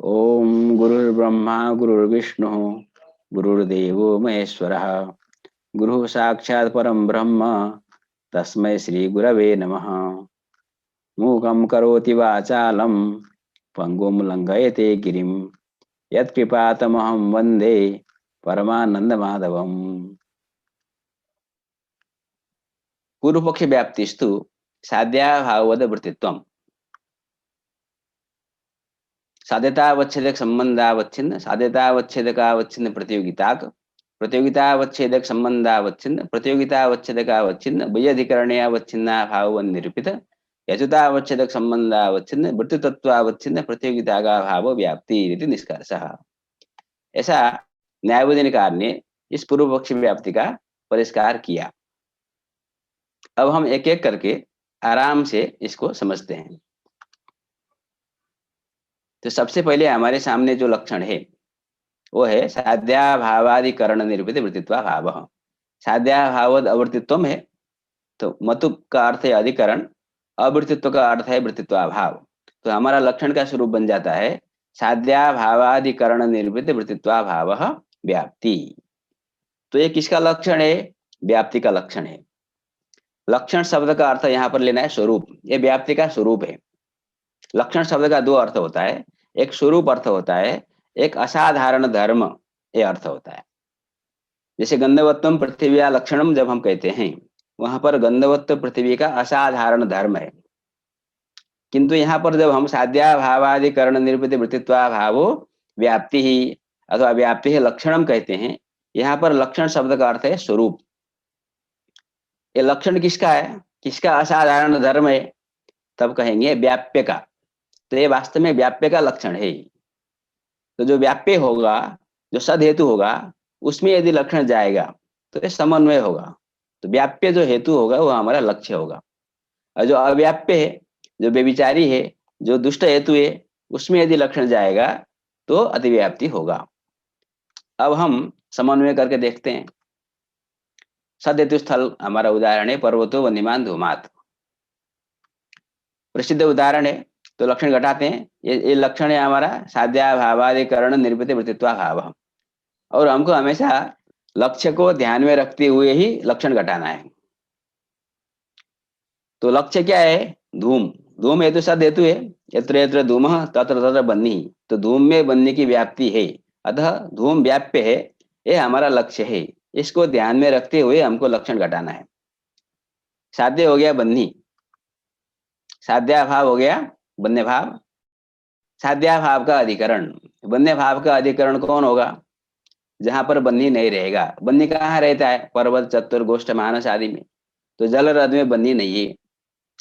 ओम गुरुर्ब्रह्मा गुरुर्विष्णु गुरुर्देवो महेश्वरः गुरु साक्षात् परम ब्रह्म तस्मै श्री गुरवे नमः। मूकं करोति वाचालं पंगुं लंघयते गिरिं यत्कृपातमहं वन्दे परमानंदमाधवम्। पूर्व पक्ष व्याप्तिस्तु साध्याभाववद वृत्तित्वम् साध्यतावच्छेदक संबंधावच्छिन्न साध्यतावच्छेदकावच्छिन्न प्रतियोगितावच्छेदक संबंधावच्छिन्न प्रतियोगितावच्छेदकावच्छिन्न वैयधिकरणयावच्छिन्ना भाववन निरूपित यजुतावच्छेदक संबंधावच्छिन्न वृत्तितत्वावच्छिन्न प्रतियोगिता का भाव व्याप्ति इति निष्कर्षः। ऐसा न्यायवादिकार ने इस पूर्व पक्षी व्याप्ति का परिष्कार किया। अब हम एक एक करके आराम से इसको समझते हैं। तो सबसे पहले हमारे सामने जो लक्षण है वो है साध्याभावादिकरण निरूपित वृत्तित्वा भाव। साध्याभावद अवृत्तित्व है, तो मतु का अर्थ है अधिकरण, अवृत्तित्व का अर्थ है वृत्तित्वा भाव। तो हमारा लक्षण का स्वरूप बन जाता है साध्याभावादिकरण निरूपित वृत्तित्वा भाव व्याप्ति। तो ये किसका लक्षण है? व्याप्ति का लक्षण है। लक्षण शब्द का अर्थ यहाँ पर लेना है स्वरूप। ये व्याप्ति का स्वरूप है। लक्षण शब्द का दो अर्थ होता है, एक स्वरूप अर्थ होता है, एक असाधारण धर्म ये अर्थ होता है। जैसे गंधवत्वम पृथ्वी लक्षणम जब हम कहते हैं, वहां पर गंधवत्व पृथ्वी का असाधारण धर्म है। किंतु यहाँ पर जब हम साध्याभावादिकरण निरूपित वृत्तित्वा भावो व्याप्ति ही अथवा व्याप्ति है लक्षणम कहते हैं, यहाँ पर लक्षण शब्द का अर्थ है स्वरूप। ये लक्षण किसका है, किसका असाधारण धर्म है? तब कहेंगे व्याप्य का। तो ये वास्तव में व्याप्य का लक्षण है। तो जो व्याप्य होगा, जो सद हेतु होगा, उसमें यदि लक्षण जाएगा तो ये समन्वय होगा। तो व्याप्य जो हेतु होगा वो हमारा लक्ष्य होगा, और जो अव्याप्य है, जो बेविचारी है, जो दुष्ट हेतु है, उसमें यदि लक्षण जाएगा तो अतिव्याप्ति होगा। अब हम समन्वय करके देखते हैं। सद हेतु स्थल हमारा उदाहरण है पर्वतो वन्यमान धूमात, प्रसिद्ध उदाहरण है। तो लक्षण घटाते हैं। ये लक्षण है हमारा साध्याभावादिकरण निरूपित वृत्तित्वा भाव। और हमको हमेशा लक्ष्य को ध्यान में रखते हुए ही लक्षण घटाना है। तो लक्ष्य क्या है? धूम। धूम हेतु सद हेतु है, यत्र यत्र धूम तत्र तत्र बन्नी। तो धूम में बन्नी की व्याप्ति है, अतः धूम व्याप्य है, ये हमारा लक्ष्य है। इसको ध्यान में रखते हुए हमको लक्षण घटाना है। साध्य हो गया बन्नी, साध्याभाव हो गया बन्य भाव, साध्याभाव का अधिकरण। बन्य भाव का अधिकरण कौन होगा? जहां पर बन्नी नहीं रहेगा। बन्नी कहाँ रहता है? पर्वत चतुर गोष्ठ मानस आदि में। तो जल रद में बन्नी नहीं है।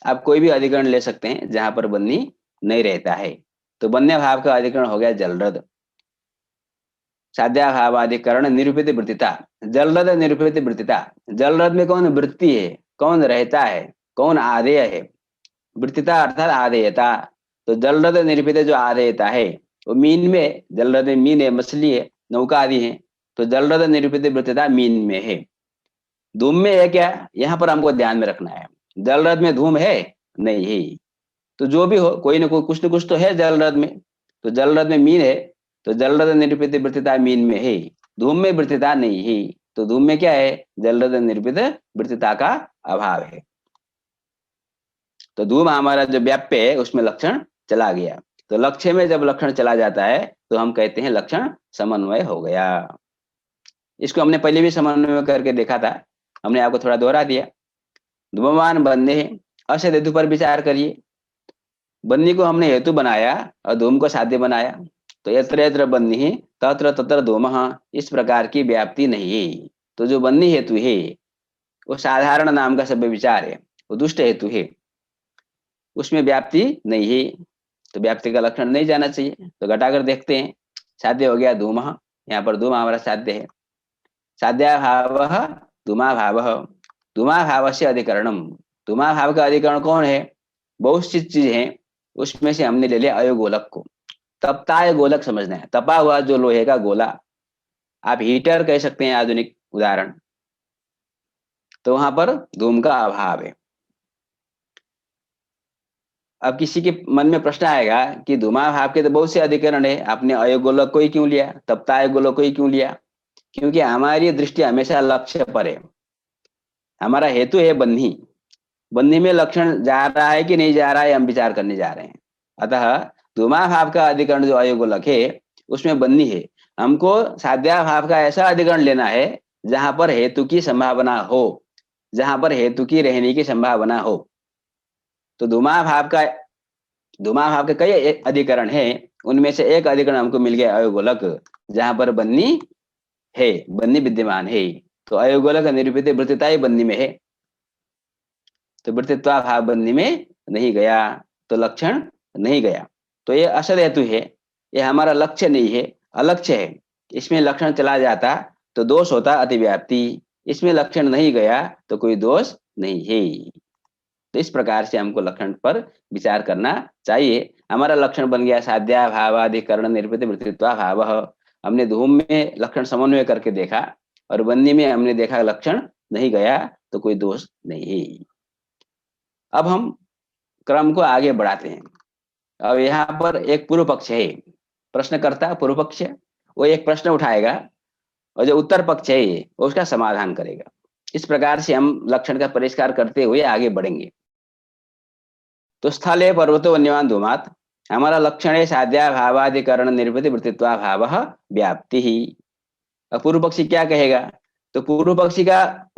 आप कोई भी अधिकरण ले सकते हैं जहां पर बन्नी नहीं रहता है। तो बन्य भाव का अधिकरण हो गया जलरद। साध्याभावाधिकरण निरूपित वृत्तिता, जलरद निरूपित वृत्तिता। जलरद में कौन वृत्ति है, कौन रहता है, कौन आधेय है? वृत्तिता अर्थात आधेयता। तो जलरद निरूपित जो आधेयता है वो मीन में, जलरद में मीन है, मछली है, नौका आदि है। तो जलरद निरूपित वृत्तिता मीन में है। धूम में है क्या, यहाँ पर हमको ध्यान में रखना है। जलरद में धूम है? नहीं है। तो जो भी हो, कोई ना कोई कुछ न कुछ तो है जलरद में। तो जलरद में मीन है, तो जलरद निरूपित वृत्तिता मीन में है, धूम में वृत्तिता नहीं है। तो धूम में क्या है? जलरद निरूपित वृत्तिता का अभाव है। तो धूम हमारा जो व्याप्य है उसमें लक्षण चला गया। तो लक्ष्य में जब लक्षण चला जाता है तो हम कहते हैं लक्षण समन्वय हो गया। इसको हमने पहले भी समन्वय करके देखा था, हमने आपको थोड़ा दोहरा दिया। धूमवान बन्ने हैं, असद हेतु पर विचार करिए। बन्नी को हमने हेतु बनाया और धूम को साध्य बनाया। तो यत्र यत्र बन्नी तत्र तत्र धूमः, इस प्रकार की व्याप्ति नहीं है। तो जो बन्नी हेतु है वो साधारण नाम का सब विचार है, वो दुष्ट हेतु है, उसमें व्याप्ति नहीं है। तो व्याप्ति का लक्षण नहीं जाना चाहिए। तो घटाकर देखते हैं। साध्य हो गया धूमः, यहाँ पर धूम हमारा साध्य है। साध्याभाव धूमा भाव, धूमा भाव से अधिकरणम। धूमा भाव का अधिकरण कौन है? बहुत सी चीज है, उसमें से हमने ले लिया अयोगोलक को। तपताय गोलक समझना है, तपा हुआ जो लोहे का गोला, आप हीटर कह सकते हैं आधुनिक उदाहरण। तो वहां पर धूम का अभाव है। अब किसी के मन में प्रश्न आएगा कि धुआं भाव के तो बहुत से अधिकरण है, आपने अयोगोलक को ही क्यों लिया, तप्ता अयोगोलक को ही क्यों लिया? क्योंकि हमारी दृष्टि हमेशा लक्ष्य पर है। हमारा हेतु है बन्ही। बन्ही में लक्षण जा रहा है कि नहीं जा रहा है, हम विचार करने जा रहे हैं। अतः धुआं भाव का अधिकरण जो अयोगोलक है उसमें बन्ही है। हमको साध्या भाव का ऐसा अधिकरण लेना है जहां पर हेतु की संभावना हो, जहां पर हेतु की रहने की संभावना हो। तो धुआं भाव के कई अधिकरण है, उनमें से एक अधिकरण हमको मिल गया अयोगोलक, जहां पर बन्नी है, बन्नी विद्यमान है। तो अयोगोलक निरूपित वृत्तिता ही बन्नी में है, तो वृत्तित्वा भाव बन्नी में नहीं गया, तो लक्षण नहीं गया। तो ये असल हेतु है, ये हमारा लक्ष्य नहीं है, अलक्ष्य है। इसमें लक्षण चला जाता तो दोष होता अतिव्याप्ति, इसमें लक्षण नहीं गया तो कोई दोष नहीं है। तो इस प्रकार से हमको लक्षण पर विचार करना चाहिए। हमारा लक्षण बन गया साध्या भावाधिकरण निरूपित वृत्तित्वा भाव। हमने धूम में लक्षण समन्वय करके देखा और बन्नी में हमने देखा लक्षण नहीं गया, तो कोई दोष नहीं है। अब हम क्रम को आगे बढ़ाते हैं। अब यहाँ पर एक पूर्व पक्ष है, प्रश्नकर्ता पूर्व पक्ष, वो एक प्रश्न उठाएगा और जो उत्तर पक्ष है वो उसका समाधान करेगा। इस प्रकार से हम लक्षण का परिष्कार करते हुए आगे बढ़ेंगे। तो स्थले पर्वतो वन्यमान धूमात, हमारा लक्षण है साध्या भावाधिकरण निरूपित वृत्तित्वा भाव व्याप्ति ही। पूर्व पक्षी क्या कहेगा? तो पूर्व पक्षी का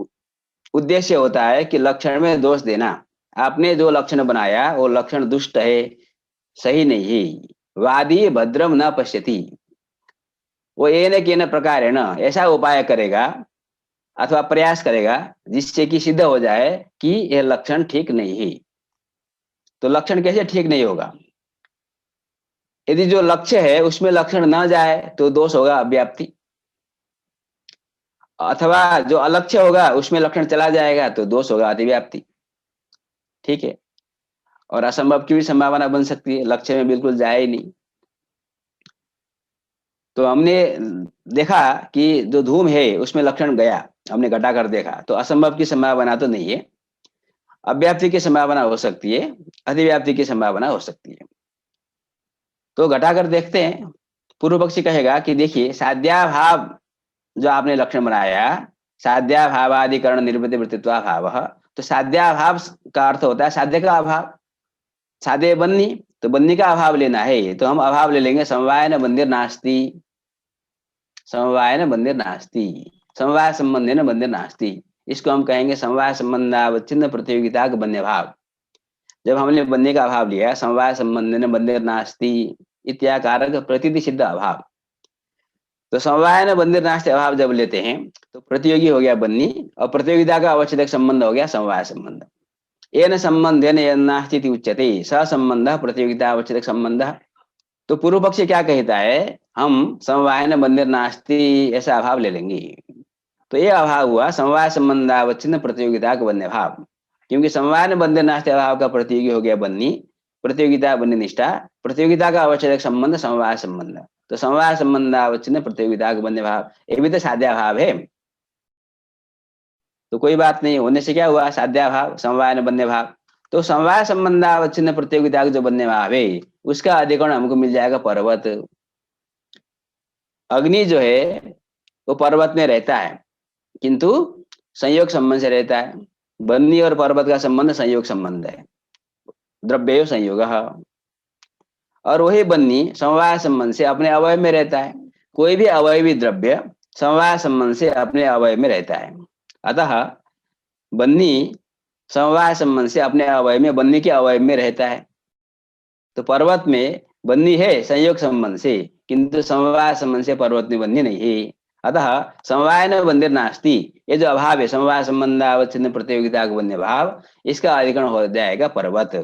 उद्देश्य होता है कि लक्षण में दोष देना। आपने जो लक्षण बनाया वो लक्षण दुष्ट है, सही नहीं है। वादी भद्रम न पश्यति, वो न केन प्रकार है ना ऐसा उपाय करेगा अथवा प्रयास करेगा जिससे कि सिद्ध हो जाए कि यह लक्षण ठीक नहीं है। तो लक्षण कैसे ठीक नहीं होगा? यदि जो लक्ष्य है उसमें लक्षण न जाए तो दोष होगा अव्याप्ति, अथवा जो अलक्ष्य होगा उसमें लक्षण चला जाएगा तो दोष होगा अतिव्याप्ति। ठीक है, और असंभव की भी संभावना बन सकती है, लक्ष्य में बिल्कुल जाए ही नहीं। तो हमने देखा कि जो धूम है उसमें लक्षण गया, हमने घटाकर देखा, तो असंभव की संभावना तो नहीं है, अव्याप्ति की संभावना हो सकती है, अतिव्याप्ति की संभावना हो सकती है। तो घटाकर देखते हैं। पूर्व पक्षी कहेगा कि देखिए साध्या भाव जो आपने लक्षण बनाया, साध्या भावाधिकरण निर्मित वृत्तित्वा भाव, तो साध्या भाव का अर्थ होता है साध्य का अभाव। साध्य बन्नी, तो बन्नी का अभाव लेना है, तो हम अभाव ले लेंगे समवायन बंधिर नास्ति, समवायन बंधिर नास्ति, समवाय संबंधेन बंधिर नास्ति। इसको हम कहेंगे समवाय संबंधावच्छिन्न प्रतियोगिता का बन्य भाव। जब हमने बन्नी का अभाव लिया, समवाय संबंधेन बंधिर नास्ति इत्याकारक प्रतिदि सिद्ध अभाव, तो समवायन बंधिर नास्ति अभाव जब लेते हैं तो प्रतियोगी हो गया बन्नी और प्रतियोगिता का अवच्छेदक संबंध हो गया समवाय संबंध। येन संबंधेन यन्नास्ति इति उच्यते स संबंध प्रतियोगिता अवच्छेदक संबंध। तो पूर्व पक्ष क्या कहता है, हम समवायन बंधिर नास्ति ऐसा अभाव ले लेंगे। तो ये अभाव हुआ समवाय संबंधावच्छिन्न प्रतियोगिता का बन्य भाव, क्योंकि समवायन बंधिर नास्ति अभाव का प्रतियोगी हो गया बन्नी, प्रतियोगिता बन्य निष्ठा, प्रतियोगिता का अवच्छेदक संबंध समवाय संबंध, तो समवाय संबंधावच्छिन्न प्रतियोगिता का बन्य भाव, ये भी तो साध्याभाव है। तो कोई बात नहीं, होने से क्या हुआ, साध्याभाव समवाय बन्य भाव। तो समवाय संबंधावच्छिन्न प्रतियोगिता का जो बन्य भाव है उसका अधिकरण हमको मिल जाएगा पर्वत। अग्नि जो है वो पर्वत में रहता है किंतु संयोग संबंध से रहता है। बन्नी और पर्वत का संबंध संयोग संबंध है, द्रव्य संयोग। और वही बन्नी समवाय संबंध से अपने अवयव में रहता है। कोई भी अवयवी द्रव्य समवाय संबंध से अपने अवयव में रहता है। अतः बन्नी समवाय संबंध से अपने अवयव में, बन्नी के अवयव में रहता है। तो पर्वत में बन्नी है संयोग संबंध से, किंतु समवाय संबंध से पर्वत में बन्नी नहीं है। अतः समवाय न बंधिर नास्ति, ये जो अभाव है समवाय संबंध अवच्छिन्न प्रतियोगिता का बन्य भाव, इसका अधिकरण हो जाएगा पर्वत।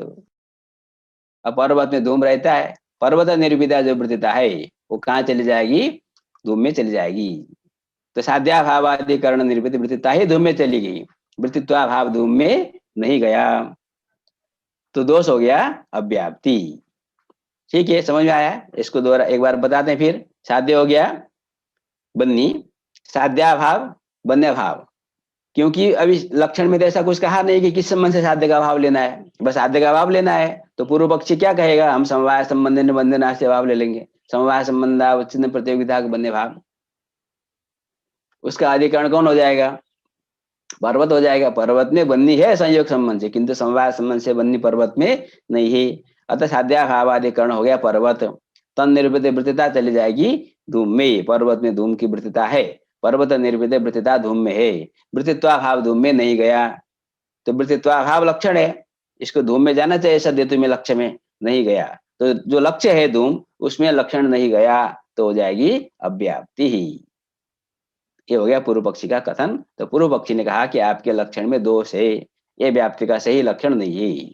अब पर्वत में धूम रहता है, पर्वत निरूपिता जो वृत्तिता है वो कहाँ चली जाएगी, धूम में चली जाएगी। तो साध्या भावाधिकरण निरूपित वृत्तिता ही धूम में चली गई, वृत्तित्वा भाव धूम में नहीं गया, तो दोष हो गया अव्याप्ति। ठीक है, समझ में आया? इसको दोबारा एक बार बताते हैं फिर। साध्य हो गया बन्नी, साध्या भाव बन्य भाव, क्योंकि अभी लक्षण में तो ऐसा कुछ कहा नहीं कि किस संबंध से साध्य का अभाव लेना है, बस साध्य का अभाव लेना है। तो पूर्व पक्षी क्या कहेगा, हम समवाय संबंध निबंधन आश्रय अभाव ले लेंगे, समवाय संबंध अवच्छिन्न प्रतियोगिता के बन्य भाव, उसका अधिकरण कौन हो जाएगा, पर्वत हो जाएगा। पर्वत में बन्नी है संयोग संबंध से, किंतु समवाय संबंध से बन्नी पर्वत में नहीं है। अतः साध्याभाव अधिकरण हो गया पर्वत। तन निरूपित वृत्तिता चली जाएगी धूम में, पर्वत में धूम की वृत्तिता है, पर्वत निरूपित वृत्तिता धूम में है, वृत्तित्वाभाव धूम में नहीं गया। तो वृत्तित्वाभाव लक्षण है, इसको धूम में जाना चाहिए, सद्यतु में लक्ष्य में नहीं गया। तो जो लक्ष्य है धूम, उसमें लक्षण नहीं गया, तो हो जाएगी अव्याप्ति ही। ये हो गया पूर्व पक्षी का कथन। तो पूर्व पक्षी ने कहा कि आपके लक्षण में दोष है, ये व्याप्ति का सही लक्षण नहीं है।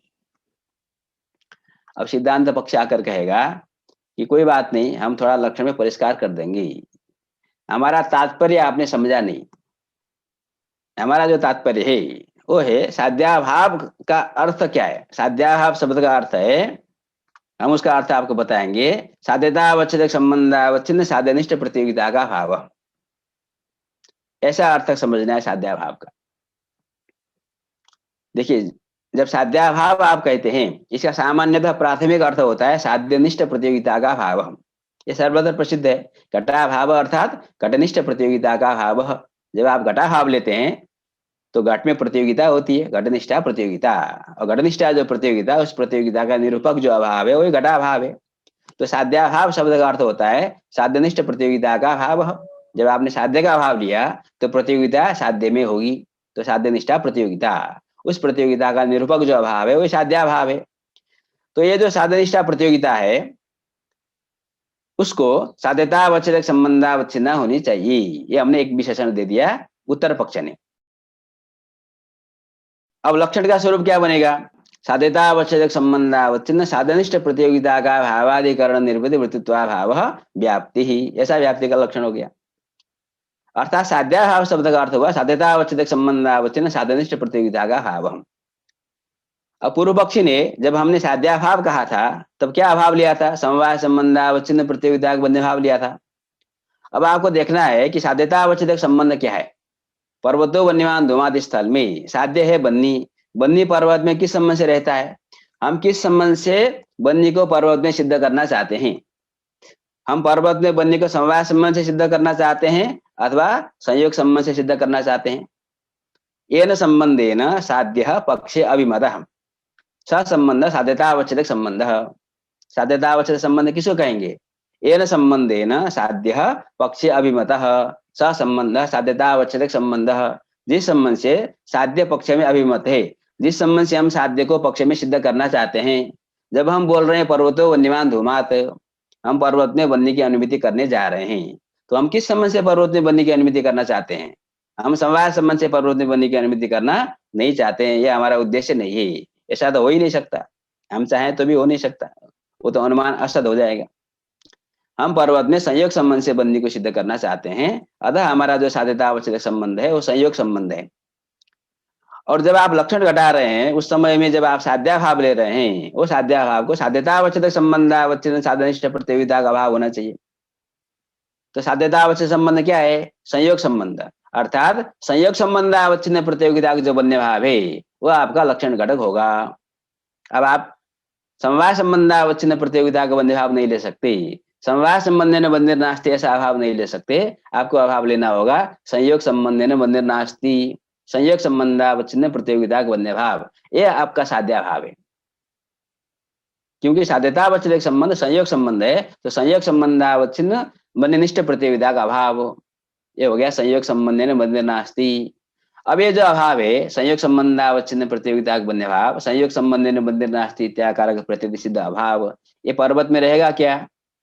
अब सिद्धांत पक्ष आकर कहेगा कि कोई बात नहीं, हम थोड़ा लक्षण में परिष्कार कर देंगे, हमारा तात्पर्य आपने समझा नहीं। हमारा जो तात्पर्य है वो है साध्याभाव का अर्थ क्या है। साध्याभाव शब्द का अर्थ है, हम उसका अर्थ आपको बताएंगे, साध्यतावच्छेदक संबंधावच्छिन्न साध्यनिष्ठ प्रतियोगिता का भाव, ऐसा अर्थ समझना है साध्याभाव का। देखिए, जब साध्याभाव आप कहते हैं, इसका सामान्यतः प्राथमिक अर्थ होता है साध्यनिष्ठ प्रतियोगिता का भाव। ये सर्वत्र प्रसिद्ध है। घटाभाव अर्थात घटनिष्ठ प्रतियोगिता का भाव। जब आप घटाभाव लेते हैं तो घट में प्रतियोगिता होती है, घटनिष्ठा प्रतियोगिता, और घटनिष्ठा जो प्रतियोगिता, उस प्रतियोगिता का निरूपक जो अभाव है वही घटाभाव है। तो साध्याभाव शब्द का अर्थ होता है साध्यनिष्ठ प्रतियोगिता का भाव। जब आपने साध्य का भाव लिया तो प्रतियोगिता साध्य में होगी, तो साध्यनिष्ठा प्रतियोगिता, उस प्रतियोगिता का निरूपक जो अभाव है वही साध्याभाव है। तो ये जो साध्यनिष्ठा प्रतियोगिता है उसको साध्यतावच्छेदक संबंधावच्छिन्न होनी चाहिए, ये हमने एक विशेषण दे दिया उत्तर पक्ष ने। अब लक्षण का स्वरूप क्या बनेगा, साध्यतावच्छेदक संबंधावच्छिन्न साध्यनिष्ठ प्रतियोगिता का भावाधिकरण निर्वृत्ति वृत्तित्वाभाव व्याप्ति ही, ऐसा व्याप्ति का लक्षण हो गया। अर्थात साध्याभाव शब्द का अर्थ हुआ साध्यतावच्छेदक संबंधावच्छिन्न साध्यनिष्ठ प्रतियोगिता का भाव। अब पूर्व पक्षी ने, जब हमने साध्याभाव कहा था तब क्या अभाव लिया था, समवाय संबंधावच्छिन्न प्रतियोगिता का बन्य भाव लिया था। अब आपको देखना है कि साध्यतावच्छेदक संबंध क्या है। पर्वतो वन्यमान धूमादि स्थल में साध्य है बन्नी, बन्नी पर्वत में किस संबंध से रहता है, हम किस संबंध से बन्नी को पर्वत में सिद्ध करना चाहते हैं। हम पर्वत में बन्नी को समवाय संबंध से सिद्ध करना चाहते हैं अथवा संयोग संबंध से सिद्ध करना चाहते हैं। येन संबंधेन साध्य पक्षे अभिमतः स संबंध साध्यतावच्छेदक संबंध। साध्यतावच्छेदक संबंध किसको कहेंगे, येन संबंधेन साध्य पक्षे अभिमतः स संबंध साध्यतावच्छेदक संबंध, जिस संबंध से साध्य पक्ष में अभिमत है, जिस संबंध से हम साध्य को पक्ष में सिद्ध करना चाहते हैं। जब हम बोल रहे हैं पर्वतो वन्यमान धूमात, हम पर्वत में बनने की अनुमति करने जा रहे हैं, तो हम किस संबंध से पर्वत में बनने की अनुमति करना चाहते हैं, हम समवाय संबंध से पर्वत में बनने की अनुमति करना नहीं चाहते हैं, यह हमारा उद्देश्य नहीं है। ऐसा तो हो ही नहीं सकता, हम चाहें तो भी हो नहीं सकता, वो तो अनुमान असद हो जाएगा। हम पर्वत में संयोग संबंध से बन्नी को सिद्ध करना चाहते हैं, अतः हमारा जो साध्यतावच्छेदक संबंध है वो संयोग संबंध है। और जब आप लक्षण घटा रहे हैं उस समय में जब आप साध्याभाव ले रहे हैं, वो साध्याभाव को साध्यतावच्छेदक संबंधावच्छिन्न साध्यनिष्ठ प्रतियोगिता का भाव होना चाहिए। तो साध्यतावच्छेदक संबंध क्या है, संयोग संबंध, अर्थात संयोग संबंधावच्छिन्न प्रतियोगिता का जो बन्य भाव है वो आपका लक्षण घटक होगा। अब आप समवाय संबंधावच्छिन्न प्रतियोगिता का बन्य भाव नहीं ले सकते, समवाय संबंधेन बन्धिर्नास्ति ऐसा अभाव नहीं ले सकते, आपको अभाव लेना होगा संयोग संबंधेन बन्धिर्नास्ति, संयोग संबंधावच्छिन्न प्रतियोगिता का बन्य भाव, ये आपका साध्याभाव है। क्योंकि साध्यतावच्छेदक संबंध संयोग संबंध है, तो संयोग संबंधावच्छिन्न बन्यनिष्ठ प्रतियोगिता का अभाव, ये हो गया संयोग संबंधेन बन्धिर्नास्ति। अब ये जो अभाव है संयोग संबंधावच्छिन्न प्रतियोगिता का बन्य भाव, संयोग संबंधेन बन्धिर्नास्ति इत्याकारक प्रतिसिद्ध अभाव, ये पर्वत में रहेगा क्या,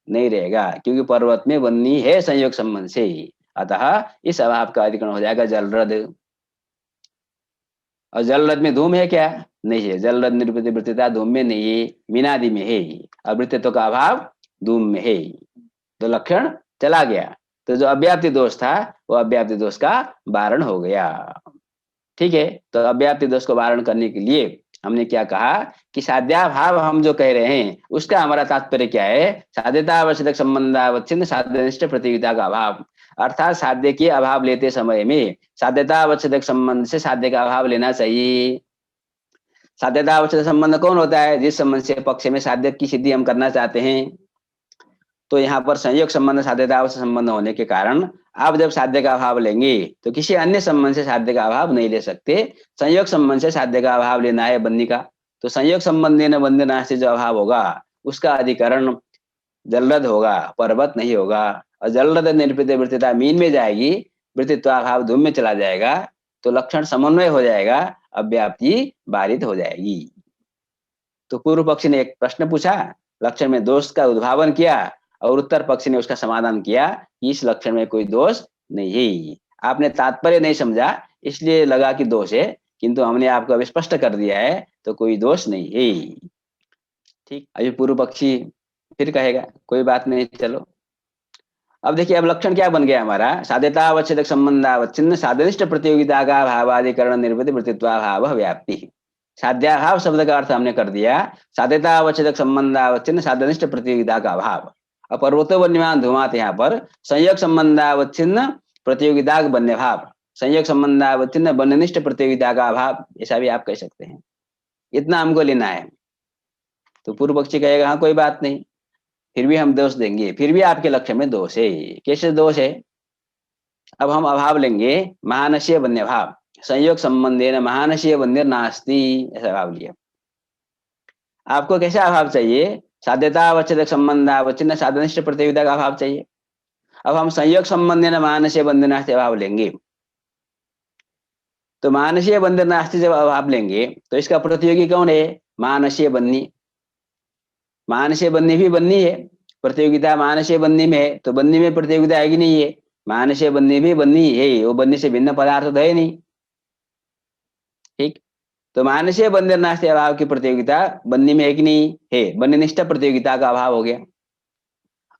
नहीं रहेगा, क्योंकि पर्वत में बन्नी है संयोग संबंध से, अतः इस अभाव का अधिकरण हो जाएगा जलरद। और जलरद में धूम है क्या, नहीं है, जलरद निरूपित वृत्तिता धूम में नहीं है, मीनादि में है, और वृत्तित्व का अभाव धूम में है, तो लक्षण चला गया। तो जो अव्याप्ति दोष था वो अव्याप्ति दोष का वारण हो गया। ठीक है, तो अव्याप्ति दोष को वारण करने के लिए हमने क्या कहा कि साध्याभाव हम जो कह रहे हैं उसका हमारा तात्पर्य क्या है, साध्यतावच्छेदक संबंधावच्छिन्न साध्यनिष्ठ प्रतियोगिता का अभाव। अर्थात साध्य के अभाव लेते समय में साध्यता अवच्छेदक संबंध से साध्य का अभाव लेना चाहिए। साध्यता अवच्छेदक संबंध कौन होता है? जिस संबंध से पक्ष में साध्य की सिद्धि हम करना चाहते हैं। तो यहाँ पर संयोग संबंध साध्यता अवच्छेद संबंध होने के कारण आप जब साध्य का अभाव लेंगे तो किसी अन्य संबंध से साध्य का अभाव नहीं ले सकते। संयोग संबंध से साध्य का अभाव लेना है बन्नी का। तो संयोग संबंधी न बंधना से जो अभाव होगा उसका अधिकरण जलरद होगा, पर्वत नहीं होगा। और जलरद निरूपित वृत्तिता मीन में जाएगी, वृत्तित्वाभाव धूम में चला जाएगा, तो लक्षण समन्वय हो जाएगा, अव्याप्ति बारित हो जाएगी। तो पूर्व पक्षी ने एक प्रश्न पूछा, लक्षण में दोष का उद्भावन किया और उत्तर पक्षी ने उसका समाधान किया कि इस लक्षण में कोई दोष नहीं है। आपने तात्पर्य नहीं समझा इसलिए लगा कि दोष है, किंतु हमने आपको अब स्पष्ट कर दिया है तो कोई दोष नहीं है। ठीक, अभी पूर्व पक्षी फिर कहेगा कोई बात नहीं, चलो अब देखिए अब लक्षण क्या बन गया हमारा, साध्यता अवच्छेदक संबंधावच्छिन्न साधनिष्ठ प्रतियोगिता का भावाधिकरण निर्वृत्ति वृत्तित्वाभाव व्याप्ति। साध्याभाव शब्द का अर्थ हमने कर दिया साध्यता अवच्छेदक संबंधावच्छिन्न साधनिष्ठ प्रतियोगिता का अभाव। अब पर्वतो वन्यमान धूमात यहाँ पर संयोग संबंधावच्छिन्न प्रतियोगिता बन्य भाव, संयोग संबंधावच्छिन्न बन्यनिष्ठ प्रतियोगिता का अभाव, ऐसा भी आप कह सकते हैं। इतना हमको लेना है। तो पूर्व पक्षी कहेगा हाँ कोई बात नहीं, फिर भी हम दोष देंगे, फिर भी आपके लक्ष्य में दोष है। कैसे दोष है? अब हम अभाव लेंगे महानशीय बन्य भाव, संयोग संबंधे न महानशीय बन्य नास्ति, ऐसा भाव लिया। आपको कैसा अभाव चाहिए? साध्यता अवच्छेदक संबंधावच्छिन्न साधनिष्ठ प्रतियोगिता का अभाव चाहिए। अब हम संयोग संबंधे न महानशीय बन्य नास्ति अभाव लेंगे, तो महानशीय बन्य नास्ति जब अभाव लेंगे तो इसका प्रतियोगी कौन है? महानशीय बन्नी। मानसीय बन्नी भी बन्नी है, प्रतियोगिता मानसीय बन्नी में है, तो बन्नी में प्रतियोगिता है कि नहीं है? मानसीय बन्नी भी बन्नी है, वो बन्नी से भिन्न पदार्थ तो है नहीं। ठीक, तो मानसीय बन्य नास्ति अभाव की प्रतियोगिता बन्नी में है कि नहीं है? बन्यनिष्ठ प्रतियोगिता का अभाव हो गया।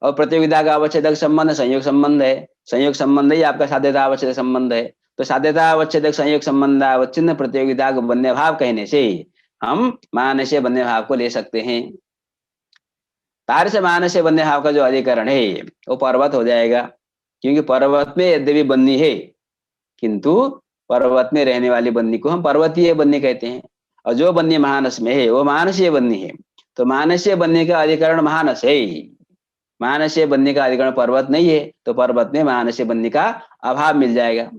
और प्रतियोगिता का अवच्छेदक संबंध संयोग संबंध है, संयोग संबंध ही आपका साध्यता अवच्छेदक संबंध है। तो साध्यता अवच्छेदक संयोग संबंध अवच्छिन्न प्रतियोगिता को बन्य भाव कहने से हम मानसीय बन्य भाव को ले सकते हैं। तार्य से मानसीय बन्य भाव का जो अधिकरण है वो पर्वत हो जाएगा, क्योंकि पर्वत में यद्यपि बन्नी है किंतु पर्वत में रहने वाली बन्नी को हम पर्वतीय बन्नी कहते हैं। और जो बन्नी महानस में है वो मानसीय बन्नी है, तो मानसीय बन्नी का अधिकरण महानस है, मानसीय बन्नी का अधिकरण पर्वत नहीं है, तो पर्वत में मानसीय बन्नी का अभाव मिल जाएगा।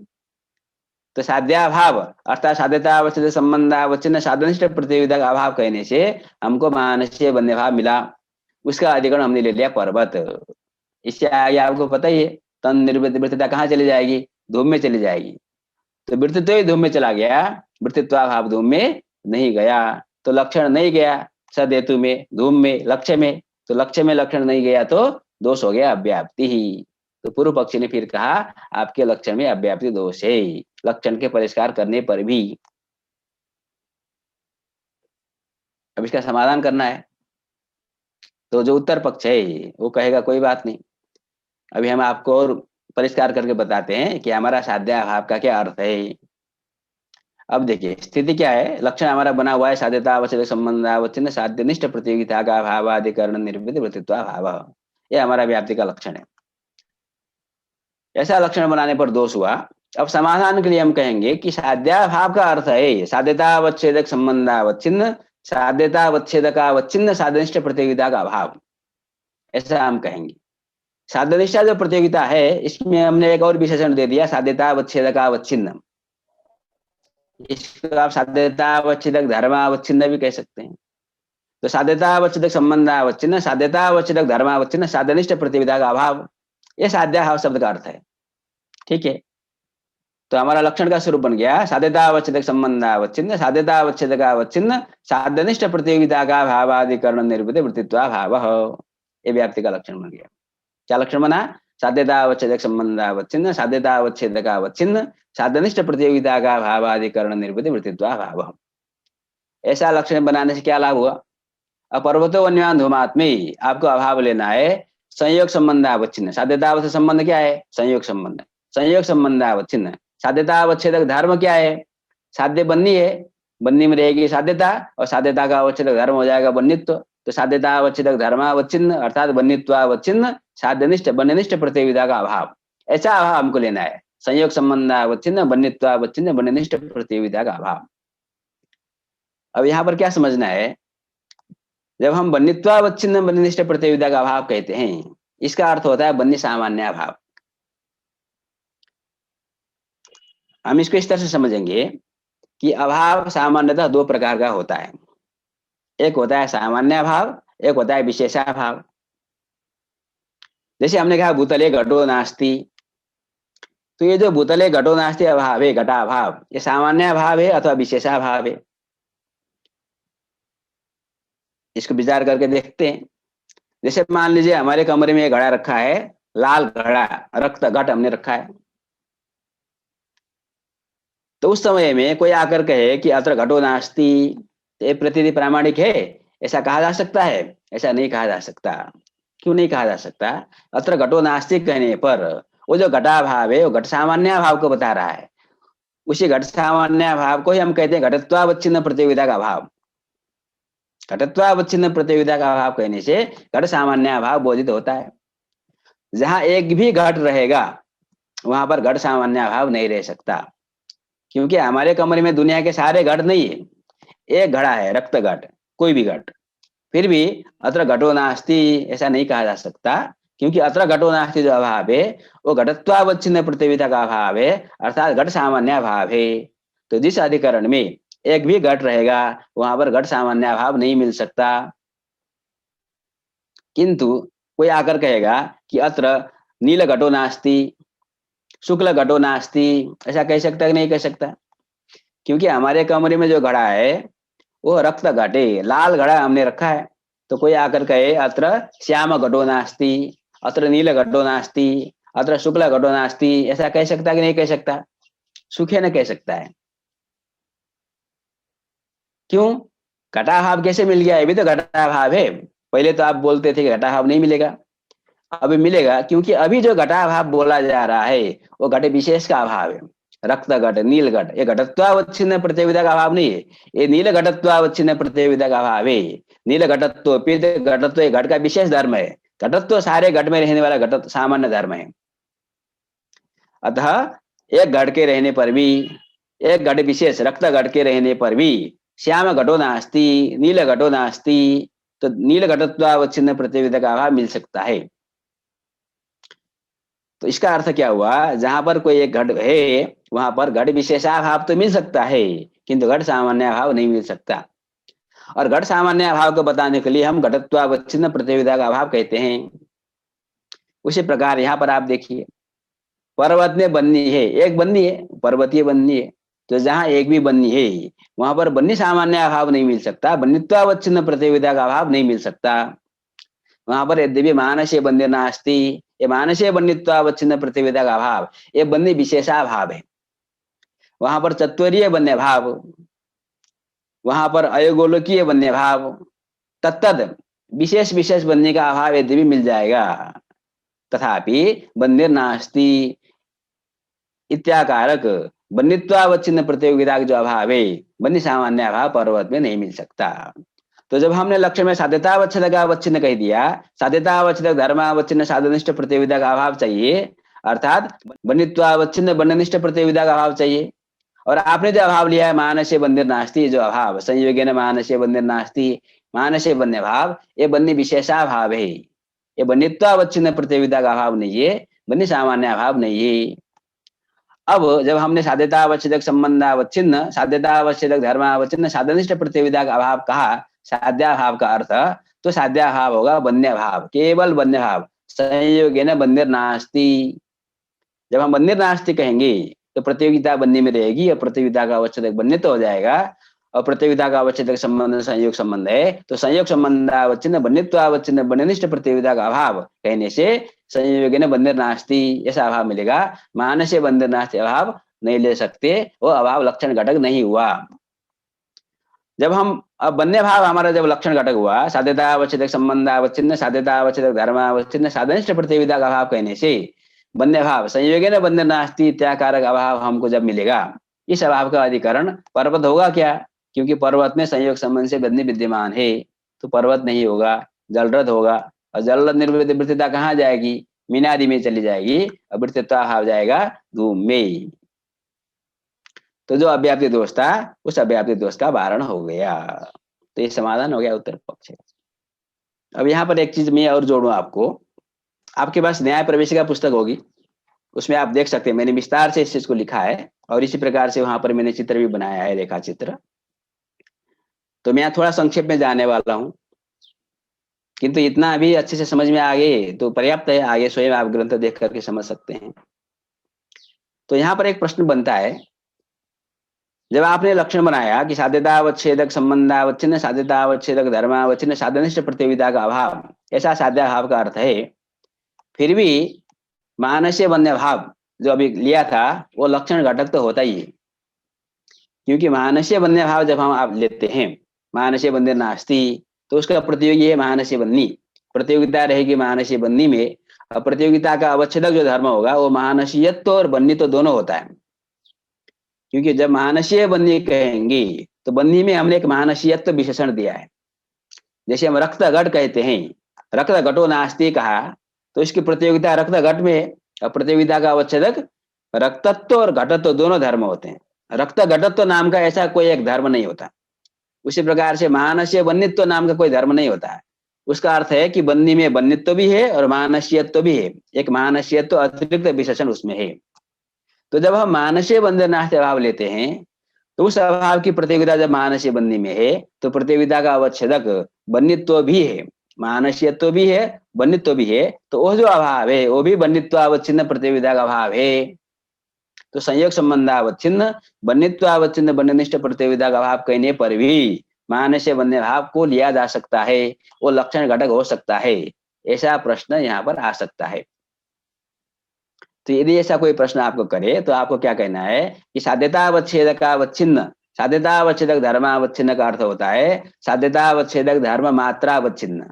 तो साध्याभाव अर्थात साध्यता अवच्छेद संबंधावच्छिन्न साधनिष्ठ प्रतियोगिता का अभाव कहने से हमको मानसीय बन्य भाव मिला, उसका अधिकरण हमने ले लिया पर्वत। इससे आगे आपको पता ही है तन निर्वृत्त वृत्तिता कहाँ चली जाएगी? धूम में चली जाएगी। तो वृत्तित्व ही धूम में चला गया, वृत्तित्वाभाव धूम में नहीं गया, तो लक्षण नहीं गया सदेतु में, धूम में, लक्ष्य में। तो लक्ष्य में लक्षण नहीं गया तो दोष हो गया अव्याप्ति ही। तो पूर्व पक्षी ने फिर कहा आपके लक्षण में अव्याप्ति दोष है, लक्षण के परिष्कार करने पर भी। अब इसका समाधान करना है। तो जो उत्तर पक्ष है वो कहेगा कोई बात नहीं, अभी हम आपको और परिष्कार करके बताते हैं कि हमारा साध्याभाव का क्या अर्थ है। अब देखिए स्थिति क्या है, लक्षण हमारा बना हुआ है साध्यता अवच्छेद संबंधावच्छिन्न साध्यनिष्ठ प्रतियोगिता का भावाधिकरण निर्वृत्त वृत्तित्वाभाव, यह हमारा व्याप्ति का लक्षण है। ऐसा लक्षण बनाने पर दोष हुआ। अब समाधान के लिए हम कहेंगे कि साध्याभाव का अर्थ है साध्यता अवच्छेदक संबंधावच्छिन्न साध्यता अवच्छेदकावच्छिन्न साधनिष्ठ प्रतियोगिता का अभाव, ऐसा हम कहेंगे। साधनिष्ठा जो प्रतियोगिता है इसमें हमने एक और विशेषण दे दिया साध्यता अवच्छेदकावच्छिन्न, इसको आप साध्यता अवच्छेदक धर्मावच्छिन्न भी कह सकते हैं। तो साध्यता अवच्छेदक संबंधावच्छिन्न साध्यता अवच्छेदक धर्मावच्छिन्न साधनिष्ठ प्रतियोगिता का अभाव, यह साध्याभाव शब्द का अर्थ है। ठीक है, तो हमारा लक्षण का स्वरूप बन गया साध्यता अवच्छेदक संबंधावच्छिन्न साध्यता अवच्छेदकावच्छिन्न साध्यनिष्ठ प्रतियोगिता का भावाधिकरण निर्वृत्त वृत्तित्वाभाव, ये व्याप्ति का लक्षण बन गया। क्या लक्षण बना? साध्यता अवच्छेदक संबंधावच्छिन्न साध्यता अवच्छेदकावच्छिन्न साधनिष्ठ प्रतियोगिता का भावाधिकरण निर्वृत्त वृत्तित्वाभाव। ऐसा लक्षण बनाने से क्या लाभ हुआ? अपर्वतो वन्यमान धूमात में आपको अभाव लेना है संयोग संबंधावच्छिन्न। साध्यता अवच्छेद संबंध क्या है? संयोग संबंध। संयोग संबंधावच्छिन्न साध्यता अवच्छेदक धर्म क्या है? साध्य बन्नी है, बन्नी में रहेगी साध्यता और साध्यता का अवच्छेदक धर्म हो जाएगा बन्नित्व। तो साध्यता अवच्छेदक धर्मावच्छिन्न अर्थात बन्नित्वावच्छिन्न साध्यनिष्ठ बन्यनिष्ठ प्रतियोगिता का अभाव, ऐसा अभाव हमको लेना है। संयोग संबंधावच्छिन्न बन्यत्वावच्छिन्न बन्यनिष्ठ प्रतियोगिता का अभाव। अब यहाँ पर क्या समझना है, जब हम बन्यत्वावच्छिन्न बन्यनिष्ठ प्रतियोगिता का अभाव कहते हैं, इसका अर्थ होता है बन्य सामान्य अभाव। हम इसको इस तरह से समझेंगे कि अभाव सामान्यतः दो प्रकार का होता है। एक होता है सामान्य अभाव, एक होता है विशेषाभाव। जैसे हमने कहा भूतले घटो नास्ति, तो ये जो भूतले घटो नास्ति अभाव है, घटाभाव, ये सामान्य अभाव है अथवा विशेषाभाव है, इसको विचार करके देखते हैं। जैसे मान लीजिए हमारे कमरे में एक घड़ा रखा है, लाल घड़ा, रक्त घट हमने रखा है। तो उस समय में कोई आकर कहे कि अत्र घटो नास्ति, तो ये प्रतीति प्रामाणिक है, ऐसा कहा जा सकता है? ऐसा नहीं कहा जा सकता। क्यों नहीं कहा जा सकता? अत्र घटो नास्ति कहने पर वो जो घटाभाव है वो घट सामान्य भाव को बता रहा है। उसी घट सामान्य भाव को ही हम कहते हैं घटत्वावच्छिन्न प्रतियोगिता का अभाव। घटत्वावच्छिन्न प्रतियोगिता का अभाव कहने से घट सामान्य भाव बोधित होता है। जहां एक भी घट रहेगा वहां पर घट सामान्य भाव नहीं रह सकता, क्योंकि हमारे कमरे में दुनिया के सारे घट नहीं है, एक घड़ा है, रक्त घट, कोई भी घट। फिर भी अत्र घटो नास्ति ऐसा नहीं कहा जा सकता, क्योंकि अत्र घटो नास्ति जो अभाव है वो घटत्वावच्छिन्न प्रतियोगिता का अभाव है, अर्थात घट सामान्य भाव है। तो जिस अधिकरण में एक भी घट रहेगा वहां पर घट सामान्य भाव नहीं मिल सकता। किंतु कोई आकर कहेगा कि अत्र नील घटो नास्ति, शुक्ल घटो नास्ति, ऐसा कह सकता है कि नहीं कह सकता? क्योंकि हमारे कमरे में जो घड़ा है वो रक्त घट है, लाल घड़ा हमने रखा है। तो कोई आकर कहे अत्र श्याम घटो नास्ति, अत्र नील घटो नास्ति, अत्र शुक्ल घटो नास्ति, ऐसा कह सकता है कि नहीं कह सकता? सुखे न कह सकता है। क्यों? घटाभाव कैसे मिल गया? अभी तो घटाभाव है, पहले तो आप बोलते थे कि घटाभाव नहीं मिलेगा, अभी मिलेगा, क्योंकि अभी जो घटाभाव बोला जा रहा है वो घट विशेष का अभाव है। रक्त घट, नील घट, ये घटत्वावच्छिन्न प्रतियोगिता का अभाव नहीं है, ये नील घटत्वावच्छिन्न प्रतियोगिता का अभाव है। नील घटत्व, पीत घटत्व, घट का विशेष धर्म है। घटत्व सारे घट में रहने वाला घटत्व सामान्य धर्म है। अतः एक घट के रहने पर भी, एक घट विशेष रक्त घट के रहने पर भी श्याम घटो नास्ति, नील घटो नास्ति, तो नील घटत्वावच्छिन्न प्रतियोगिता का अभाव मिल सकता है। तो इसका अर्थ क्या हुआ, जहां पर कोई एक घट है वहां पर घट विशेषाभाव तो मिल सकता है, किंतु घट सामान्य भाव नहीं मिल सकता। और घट सामान्य भाव को बताने के लिए हम घटत्वावच्छिन्न प्रतियोगिता का अभाव कहते हैं। उसी प्रकार यहाँ पर आप देखिए, पर्वत में बन्नी है, एक बन्नी है, पर्वतीय बन्नी है, तो जहां एक भी बन्नी है वहां पर बन्नी सामान्य अभाव नहीं मिल सकता, बन्नीत्वावच्छिन्न प्रतियोगिता का अभाव नहीं मिल सकता। वहां पर यद्यपि मानसीय बन्य नास्ति, ये मानसीय बन्यत्वावच्छिन्न प्रतियोगिता का अभाव, ये बन्य विशेषाभाव है। वहां पर चत्वरीय बन्य भाव, वहां पर अयोगोलकीय बन्य भाव, तत्तद विशेष विशेष बनने का अभाव यद्यपि मिल जाएगा, तथापि बन्य नास्ति इत्याकारक बन्यत्वावच्छिन्न प्रतियोगिता का जो अभाव है, बन्य सामान्य अभाव पर्वत में नहीं मिल सकता। तो जब हमने लक्ष्य में साध्यतावच्छेद का अवच्छिन्न कह दिया, साध्यतावच्छेद धर्मावच्छिन्न साधनिष्ठ प्रतियोगिता का अभाव चाहिए, अर्थात बन्यत्वावच्छिन्न बन्यनिष्ठ प्रतियोगिता का अभाव चाहिए। और आपने जो अभाव लिया है मानसीय बन्य नास्ति, जो अभाव संयोगे न मानसीय बन्य नास्ति, मानसीय बन्य भाव, ये बन्य विशेषाभाव है, ये बन्यत्वावच्छिन्न प्रतियोगिता का अभाव नहीं है, बन्य सामान्य अभाव नहीं है। अब जब हमने साध्यतावच्छेदक संबंधावच्छिन्न साध्यतावच्छेदक धर्मावच्छिन्न साधनिष्ठ प्रतियोगिता का अभाव कहा, साध्याभाव का अर्थ, तो साध्याभाव होगा बन्य भाव, केवल बन्य भाव, संयोगेन बन्य नास्ति। जब हम बन्य नास्ति कहेंगे तो प्रतियोगिता बन्य में रहेगी और प्रतियोगिता का अवच्छेदक बन्य तो हो जाएगा, और प्रतियोगिता का अवच्छेदक संबंध संयोग संबंध है, तो संयोग संबंधावच्छिन्न बन्यत्वावच्छिन्न बन्यनिष्ठ प्रतियोगिता का अभाव कहने से संयोगेन बन्य नास्ति ऐसा अभाव मिलेगा। मानसीय बन्य नास्ति अभाव नहीं ले सकते, वो अभाव लक्षण घटक नहीं हुआ। जब हम अब बन्य भाव हमारा जब लक्षण घटक हुआ, साध्यतावच्छेदक संबंधावच्छिन्न साध्यतावच्छेदक धर्मावच्छिन्न साधनिष्ठ प्रतियोगिता का अभाव कहने से बन्य भाव संयोगेन बन्य नास्ति इत्याकारक अभाव हमको जब मिलेगा, इस अभाव का अधिकरण पर्वत होगा क्या? क्योंकि पर्वत में संयोग संबंध से बन्य विद्यमान है, तो पर्वत नहीं होगा, जलरथ होगा। और जलरथ निर्वृत्तिता कहाँ जाएगी? मीनादि में चली जाएगी और वृत्तित्व अभाव जाएगा धूम में। तो जो अव्याप्ति दोष था उस अव्याप्ति दोष का वारण हो गया। तो ये समाधान हो गया उत्तर पक्ष। अब यहाँ पर एक चीज मैं और जोड़ूं आपको, आपके पास न्याय प्रवेशिका पुस्तक होगी, उसमें आप देख सकते हैं मैंने विस्तार से इस चीज को लिखा है और इसी प्रकार से वहां पर मैंने चित्र भी बनाया है, रेखा चित्र। तो मैं थोड़ा संक्षेप में जाने वाला हूं, किंतु इतना अभी अच्छे से समझ में आ गए तो पर्याप्त है, आगे स्वयं आप ग्रंथ देख करके समझ सकते हैं। तो यहाँ पर एक प्रश्न बनता है, जब आपने लक्षण बनाया कि साध्यतावच्छेदक संबंधावच्छिन्न साध्यतावच्छेदक धर्मावच्छिन्न साधनिष्ठ प्रतियोगिता का अभाव, ऐसा साध्याभाव का अर्थ है, फिर भी मानसीय बन्य भाव जो अभी लिया था वो लक्षण घटक तो होता ही है, क्योंकि मानसीय बन्य भाव जब हम आप लेते हैं, मानसीय बन्य नास्ति, तो उसका प्रतियोगी है मानसीय बन्नी, प्रतियोगिता रहेगी मानसीय बन्नी में, और प्रतियोगिता का अवच्छेदक जो धर्म होगा वो महानसीयत्व और बन्नी तो दोनों होता है। क्योंकि जब महानसीय बन्नी कहेंगे तो बन्नी में हमने एक महानसीयत्व विशेषण दिया है। जैसे हम रक्त घट कहते हैं, रक्त घटो नास्ति कहा, तो इसकी प्रतियोगिता रक्त घट में, और प्रतियोगिता का अवच्छेदक रक्तत्व और घटत्व दोनों धर्म होते हैं। रक्त घटत्व नाम का ऐसा कोई एक धर्म नहीं होता। उसी प्रकार से महानसीय बन्नित्व नाम का कोई धर्म नहीं होता है। उसका अर्थ है कि बन्नी में बन्नित्व भी है और महानसीयत्व भी है, एक महानसीयत्व अतिरिक्त विशेषण उसमें है। तो जब हम मानसीय बंधन नास्ति अभाव लेते हैं तो उस अभाव की प्रतियोगिता जब मानसीय बन्नी में है तो प्रतियोगिता का अवच्छेदक बन्नित्व भी है, मानसीयत्व भी है, बन्नित्व भी है, तो वो जो अभाव है वो भी बन्नित्व अवच्छिन्न प्रतियोगिता का अभाव है। तो संयोग संबंधावच्छिन्न बन्नित्वावच्छिन्न बन्यनिष्ठ प्रतियोगिता का अभाव कहने पर भी मानसीय बन्य भाव को लिया जा सकता है, वो लक्षण घटक हो सकता है, ऐसा प्रश्न यहाँ पर आ सकता है। तो यदि ऐसा कोई प्रश्न आपको करे तो आपको क्या कहना है कि साध्यतावच्छेदकावच्छिन्न, साध्यतावच्छेदक धर्मावच्छिन्न का अर्थ होता है साध्यतावच्छेदक धर्म मात्रावच्छिन्न,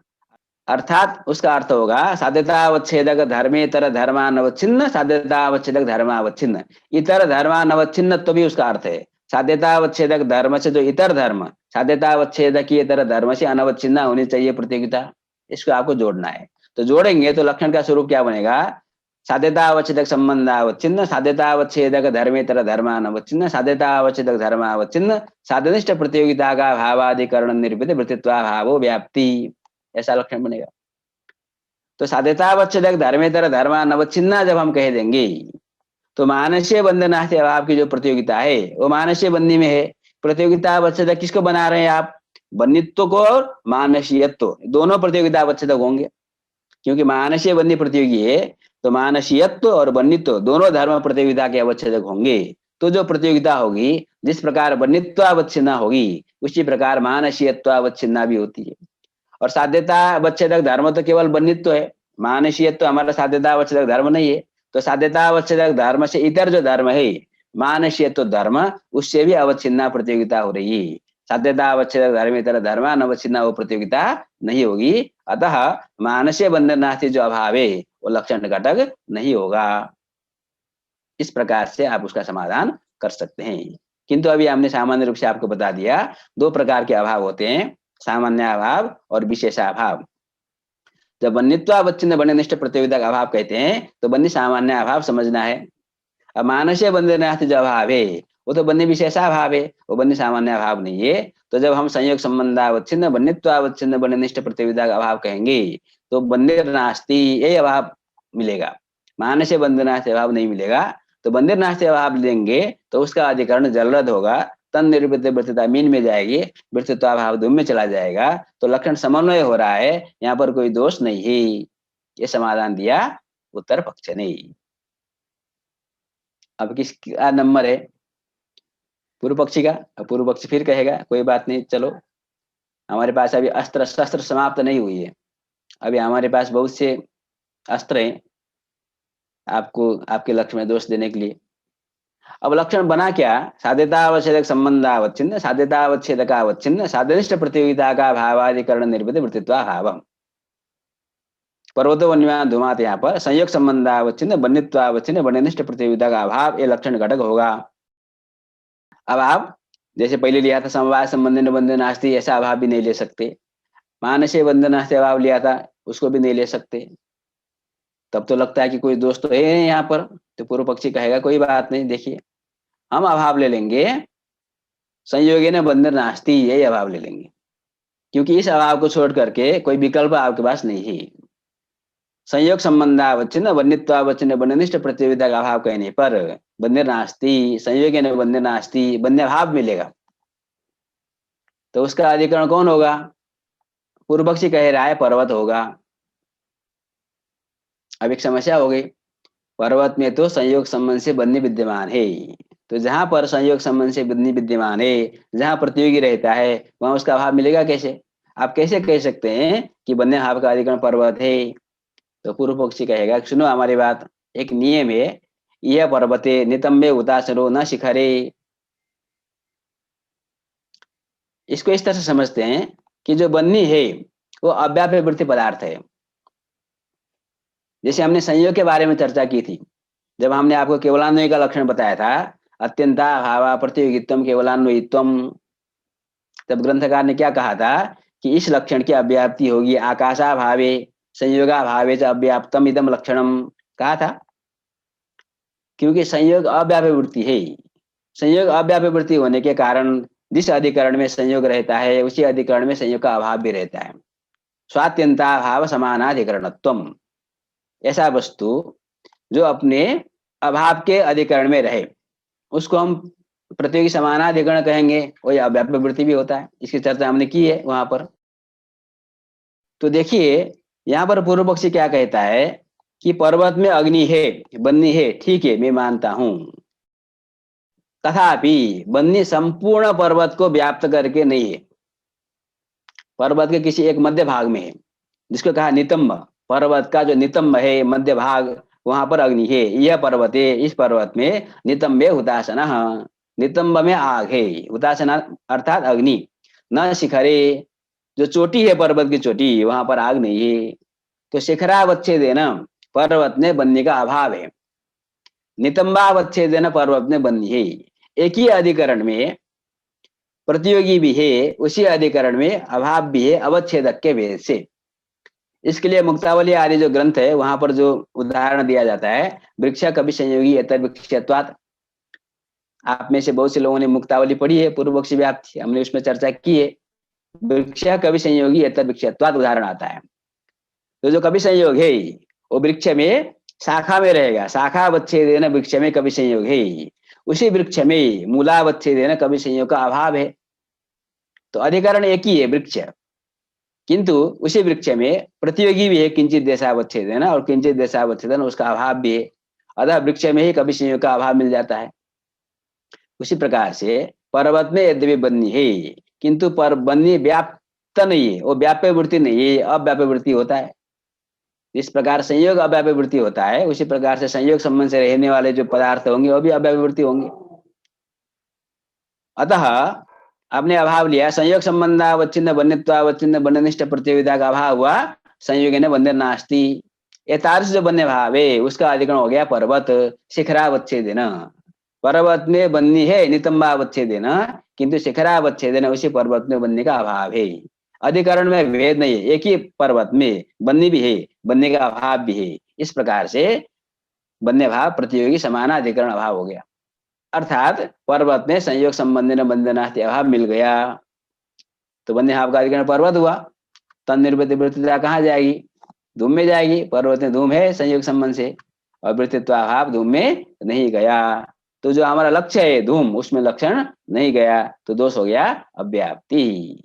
अर्थात उसका अर्थ होगा साध्यतावच्छेदक धर्मेतर धर्मानवच्छिन्न साध्यतावच्छेदक धर्मावच्छिन्न, इतर धर्मानवच्छिन्न तो भी उसका अर्थ है साध्यतावच्छेदक धर्म से जो इतर धर्म साध्यतावच्छेदक इतर धर्म से अनवच्छिन्न होनी चाहिए प्रतियोगिता, इसको आपको जोड़ना है। तो जोड़ेंगे तो लक्षण का स्वरूप क्या बनेगा, साध्यतावच्छेदक संबंधावच्छिन्न साध्यतावच्छेदक धर्मेतर धर्मानवच्छिन्न साध्यतावच्छेदक धर्मावच्छिन्न साधनिष्ठ प्रतियोगिता का भावाधिकरण निरूपित वृत्तित्वा भावो व्याप्ति, ऐसा लक्षण बनेगा। तो साध्यतावच्छेदक धर्मेतर धर्मानवच्छिन्ना जब हम कह देंगे तो मानसीय बंधनास्ति अभाव की जो प्रतियोगिता है वो मानसीय बंदी में है। प्रतियोगिता अवच्छेदक किसको बना रहे हैं आप, बन्नित्व को और मानसीयत्व दोनों प्रतियोगिता अवच्छेदक होंगे, क्योंकि मानसीय बन्नी प्रतियोगी है तो मानसीयत्व और बन्नित्व दोनों धर्म प्रतियोगिता के अवच्छेदक होंगे। तो जो प्रतियोगिता होगी जिस प्रकार बन्नित्वावच्छिन्ना होगी उसी प्रकार मानसीयत्वावच्छिन्ना भी होती है। और साध्यता अवच्छेदक धर्म तो केवल बन्नित्व है, मानसीयत्व हमारा साध्यता अवच्छेदक धर्म नहीं है। तो साध्यता अवच्छेदक धर्म से इतर जो धर्म है मानसीयत्व धर्म, उससे भी अवच्छिन्ना प्रतियोगिता हो रही है। साध्यता अवच्छेदक धर्म इतर धर्म अनवच्छिन्ना वो प्रतियोगिता नहीं होगी, अतः मानसीय बंधन नास्ति जो अभाव है वो लक्षण घटक नहीं होगा। इस प्रकार से आप उसका समाधान कर सकते हैं। किंतु अभी हमने सामान्य रूप से आपको बता दिया दो प्रकार के अभाव होते हैं, सामान्य अभाव और विशेषाभाव। जब बन्नित्वावच्छिन्न बन्यनिष्ठ प्रतियोगिता का अभाव कहते हैं तो बन्नी सामान्य अभाव समझना है। अब मानसीय बंधनास्ति जो अभाव है वो तो बन्नी विशेषाभाव है, वो बन्नी सामान्य अभाव नहीं है। तो जब हम संयोग संबंधावच्छिन्न बन्नित्वावच्छिन्न बन्यनिष्ठ प्रतियोगिता का अभाव कहेंगे तो बन्निर्नास्ति यही अभाव मिलेगा, मानसीय बंधनास्ति अभाव नहीं मिलेगा। तो बन्निर्नास्ति अभाव लेंगे तो उसका अधिकरण जलरद होगा, तन निरूपित वृत्तिता मीन में जाएगी, वृत्तित्वा भाव धूम में चला जाएगा। तो लक्षण समन्वय हो रहा है, यहाँ पर कोई दोष नहीं है। ये समाधान दिया उत्तर पक्ष ने। अब किसका नंबर है, पूर्व पक्षी का। पूर्व पक्षी फिर कहेगा कोई बात नहीं, चलो हमारे पास अभी अस्त्र शस्त्र समाप्त नहीं हुई है, अभी हमारे पास बहुत से अस्त्र हैं आपको आपके लक्ष्य में दोष देने के लिए। अब लक्षण बना क्या, साध्यतावच्छेदक संबंधावच्छिन्न साध्यतावच्छेदकावच्छिन्न साधनिष्ठ प्रतियोगिता का भावाधिकरण निर्मित वृत्तित्वा भावम। पर्वतो वन्यमान धुमात यहाँ पर संयोग संबंधावच्छिन्न बन्नित्वावच्छिन्न बन्यनिष्ठ प्रतियोगिता का अभाव ये लक्षण घटक होगा। अब आप जैसे पहले लिया था समवाय संबंधी बंधन नास्ति, ऐसा अभाव भी नहीं ले सकते। मानसीय बंधन नास्ति अभाव लिया था उसको भी नहीं ले सकते। तब तो लगता है कि कोई दोष तो है नहीं यहाँ पर। तो पूर्व पक्षी कहेगा कोई बात नहीं, देखिए हम अभाव ले लेंगे, संयोगे न बंधन नास्ति, यही अभाव ले लेंगे, क्योंकि इस अभाव को छोड़ करके कोई विकल्प आपके पास नहीं है। संयोग संबंधावच्छिन्न बन्यत्वावच्छिन्न बन्यनिष्ठ प्रतियोगिता का अभाव कहने पर बन्य नास्ति, संयोग न बन्य नास्ति, बन्य भाव मिलेगा। तो उसका अधिकरण कौन होगा? पूर्व पक्षी कह रहा है पर्वत होगा। अब एक समस्या हो गई, पर्वत में तो संयोग संबंध से बन्य विद्यमान है, तो जहां पर संयोग संबंध से बन्य विद्यमान है, जहां प्रतियोगी रहता है, वहां उसका अभाव मिलेगा कैसे? आप कैसे कह सकते हैं कि बन्य भाव का अधिकरण पर्वत है? तो पूर्व पक्षी कहेगा सुनो हमारी बात, एक नियम है, यह पर्वते नितंबे उतासरो न शिखरे। इसको इस तरह से समझते हैं कि जो बन्नी है वो अव्याप्य वृत्ति पदार्थ है। जैसे हमने संयोग के बारे में चर्चा की थी, जब हमने आपको केवलान्वयी का लक्षण बताया था, अत्यंता भावा प्रतियोगित्वम केवलान्वयित्वम, तब ग्रंथकार ने क्या कहा था कि इस लक्षण की अव्याप्ति होगी आकाशा भावे संयोगा भावे च अव्याप्तम इदम लक्षणम, कहा था। क्योंकि संयोग अव्याप्य वृत्ति है, संयोग अव्याप्य वृत्ति होने के कारण जिस अधिकरण में संयोग रहता है उसी अधिकरण में संयोग का अभाव भी रहता है। स्वात्यंता भाव समानाधिकरणत्वम, ऐसा वस्तु जो अपने अभाव के अधिकरण में रहे उसको हम प्रतियोगी समानाधिकरण कहेंगे, वही अव्याप्य वृत्ति भी होता है। इसकी चर्चा हमने की है वहां पर। तो देखिए यहाँ पर पूर्व पक्षी क्या कहता है कि पर्वत में अग्नि है, बन्नी है, ठीक है मैं मानता हूं, तथापि बन्नी संपूर्ण पर्वत को व्याप्त करके नहीं है, पर्वत के किसी एक मध्य भाग में है, जिसको कहा नितंब। पर्वत का जो नितंब है मध्य भाग, वहां पर अग्नि है। यह पर्वत है, इस पर्वत में नितंबे हुतासन, नितंब में आग है, हुतासन अर्थात अग्नि, न शिखरे, जो चोटी है पर्वत की चोटी वहां पर आग नहीं है। तो शिखरावच्छेदेन पर्वत में बन्नी का अभाव है, नितंबावच्छेदेन पर्वत में बन्नी है। एक ही अधिकरण में प्रतियोगी भी है, उसी अधिकरण में अभाव भी है अवच्छेदक के भेद से। इसके लिए मुक्तावली आदि जो ग्रंथ है वहां पर जो उदाहरण दिया जाता है, वृक्ष कवि संयोगी एतर वृक्षत्वात्। आप में से बहुत से लोगों ने मुक्तावली पढ़ी है, पूर्व पक्षी व्याप्ति, हमने उसमें चर्चा की है। वृक्ष कवि संयोगी एतर वृक्षत्वात् उदाहरण आता है। तो जो कवि संयोग है वो वृक्ष में शाखा में रहेगा, शाखावच्छेदेन वृक्ष में कवि संयोग है, उसी वृक्ष में मूलावच्छेदेन कवि संयोग का अभाव है। तो अधिकरण एक ही है वृक्ष, किंतु उसी वृक्ष में प्रतियोगी भी है किंचित देशावच्छेदन, और किंचित देशावच्छेदन उसका अभाव भी है, अतः वृक्ष में ही कवि संयोग का अभाव मिल जाता है। उसी प्रकार से पर्वत में यद्यपि बन्नी है किंतु पर बन्नी व्याप्त नहीं है, वो व्याप्य वृत्ति नहीं है, अव्याप्य वृत्ति होता है। इस प्रकार संयोग अव्याप्य वृत्ति होता है, उसी प्रकार से संयोग संबंध से रहने वाले जो पदार्थ होंगे वो भी अव्याप्य वृत्ति होंगे। अतः आपने अभाव लिया, संयोग संबंधावच्छिन्न बन्यत्वावच्छिन्न बन्यनिष्ठ प्रतियोगिता का अभाव हुआ, संयोग ने बन्य नास्ति। एतादृश जो बन्य भाव है उसका अधिकरण हो गया पर्वत, शिखरावच्छेदेन। पर्वत में बन्नी है नितंबावच्छेदेन, किंतु शिखरावच्छेदेन उसी पर्वत में बन्नी का अभाव है। अधिकरण में भेद नहीं है, एक ही पर्वत में बन्नी भी है, बन्नी का अभाव भी है। इस प्रकार से बन्य भाव प्रतियोगी समानाधिकरण अभाव हो गया, अर्थात पर्वत में संयोग संबंधी न बंधनास्ति अभाव मिल गया, तो बन्य भाव का अधिकरण पर्वत हुआ। तन निर्वृत्ति वृत्तिता कहाँ जाएगी? धूम में जाएगी। पर्वत में धूम है संयोग संबंध से, और वृत्तित्व अभाव धूम में नहीं गया। तो जो हमारा लक्ष्य है धूम, उसमें लक्षण नहीं गया, तो दोष हो गया अव्याप्ति।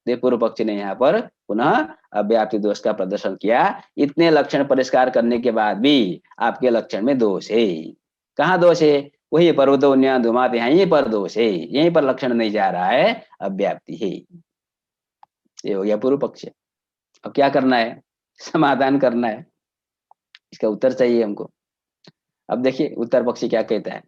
पूर्व पक्षी ने यहाँ पर पुनः अव्याप्ति दोष का प्रदर्शन किया। इतने लक्षण परिष्कार करने के बाद भी आपके लक्षण में दोष है। कहाँ दोष है? वही पर्वतो धूमात, यहीं पर दोष है, यहीं पर लक्षण नहीं जा रहा है, अव्याप्ति है। ये हो गया पूर्व पक्ष। अब क्या करना है? समाधान करना है, इसका उत्तर चाहिए हमको। अब देखिए उत्तर पक्षी क्या कहता है।